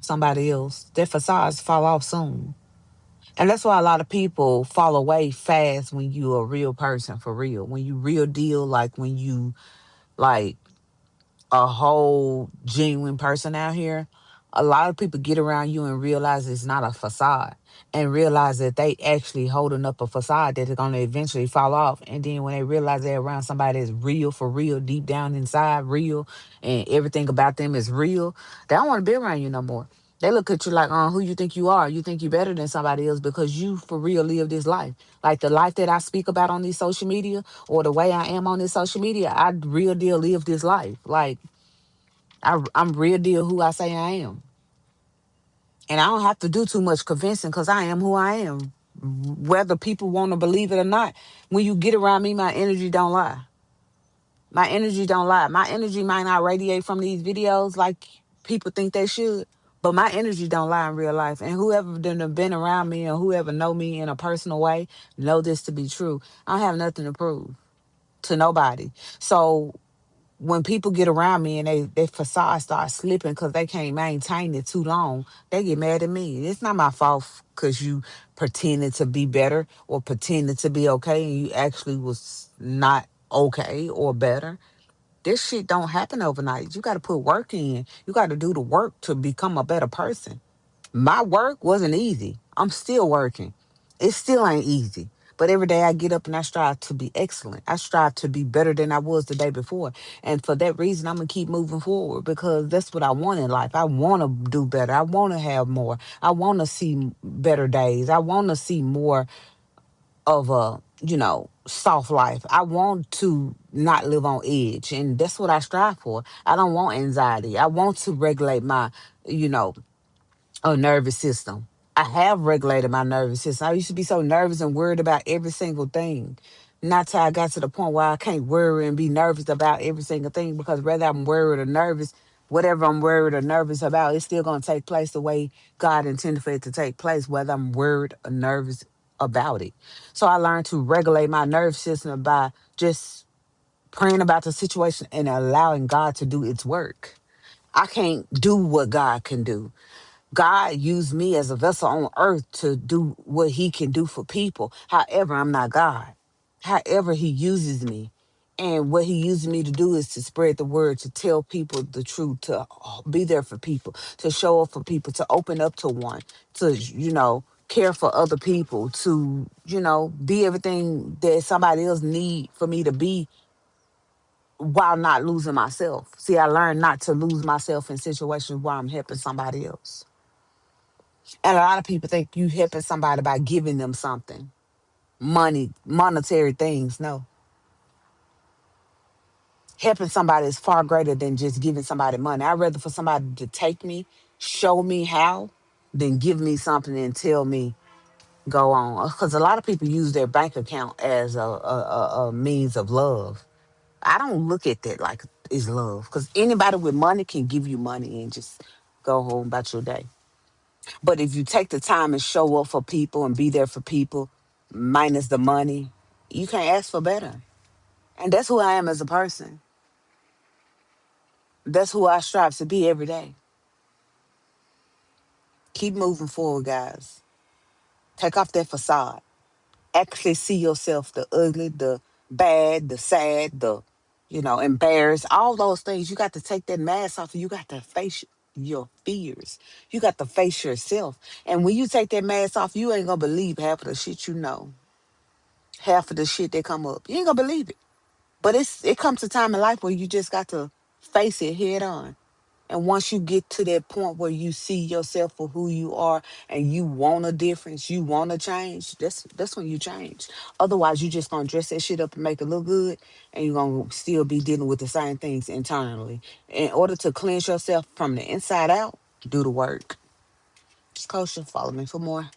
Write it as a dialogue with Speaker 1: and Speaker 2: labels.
Speaker 1: somebody else, their facades fall off soon. And that's why a lot of people fall away fast when you a real person for real. When you real deal, like when you like a whole genuine person out here, a lot of people get around you and realize it's not a facade and realize that they actually holding up a facade that is going to eventually fall off. And then when they realize they're around somebody that's real for real, deep down inside, real, and everything about them is real, they don't want to be around you no more. They look at you like, who you think you are? You think you better than somebody else because you for real live this life. Like the life that I speak about on these social media or the way I am on this social media, I real deal live this life. Like I'm real deal who I say I am. And I don't have to do too much convincing because I am who I am. Whether people want to believe it or not, when you get around me, my energy don't lie. My energy don't lie. My energy might not radiate from these videos like people think they should, but my energy don't lie in real life. And whoever done have been around me and whoever know me in a personal way know this to be true. I have nothing to prove to nobody. So when people get around me and they facade start slipping because they can't maintain it too long, they get mad at me. It's not my fault because you pretended to be better or pretended to be okay and you actually was not okay or better. This shit don't happen overnight. You got to put work in. You got to do the work to become a better person. My work wasn't easy. I'm still working. It still ain't easy. But every day I get up and I strive to be excellent. I strive to be better than I was the day before. And for that reason, I'm going to keep moving forward because that's what I want in life. I want to do better. I want to have more. I want to see better days. I want to see more of a, soft life. I want to not live on edge. And that's what I strive for. I don't want anxiety. I want to regulate my, you know, nervous system. I have regulated my nervous system. I used to be so nervous and worried about every single thing. Not till I got to the point where I can't worry and be nervous about every single thing because whether I'm worried or nervous, whatever I'm worried or nervous about, it's still going to take place the way God intended for it to take place, whether I'm worried or nervous about it. So I learned to regulate my nervous system by just praying about the situation and allowing God to do its work. I can't do what God can do. God used me as a vessel on earth to do what he can do for people. However, I'm not God. However, he uses me. And what he uses me to do is to spread the word, to tell people the truth, to be there for people, to show up for people, to open up to one, to, care for other people, to, be everything that somebody else need for me to be while not losing myself. See, I learned not to lose myself in situations where I'm helping somebody else. And a lot of people think you helping somebody by giving them something, money, monetary things. No, helping somebody is far greater than just giving somebody money. I'd rather for somebody to take me, show me how, than give me something and tell me go on. Because a lot of people use their bank account as a means of love. I don't look at that like it's love. Because anybody with money can give you money and just go home about your day. But if you take the time and show up for people and be there for people, minus the money, you can't ask for better. And that's who I am as a person. That's who I strive to be every day. Keep moving forward, guys. Take off that facade. Actually see yourself, the ugly, the bad, the sad, the, embarrassed, all those things. You got to take that mask off and you got to face your fears. You got to face yourself. And when you take that mask off, you ain't gonna believe half of the shit you know. Half of the shit that come up. You ain't gonna believe it. But it comes a time in life where you just got to face it head on. And once you get to that point where you see yourself for who you are and you want a difference, you want to change, that's when you change. Otherwise, you just gonna dress that shit up and make it look good, and you're gonna still be dealing with the same things internally. In order to cleanse yourself from the inside out, do the work. Just Kosha, follow me for more.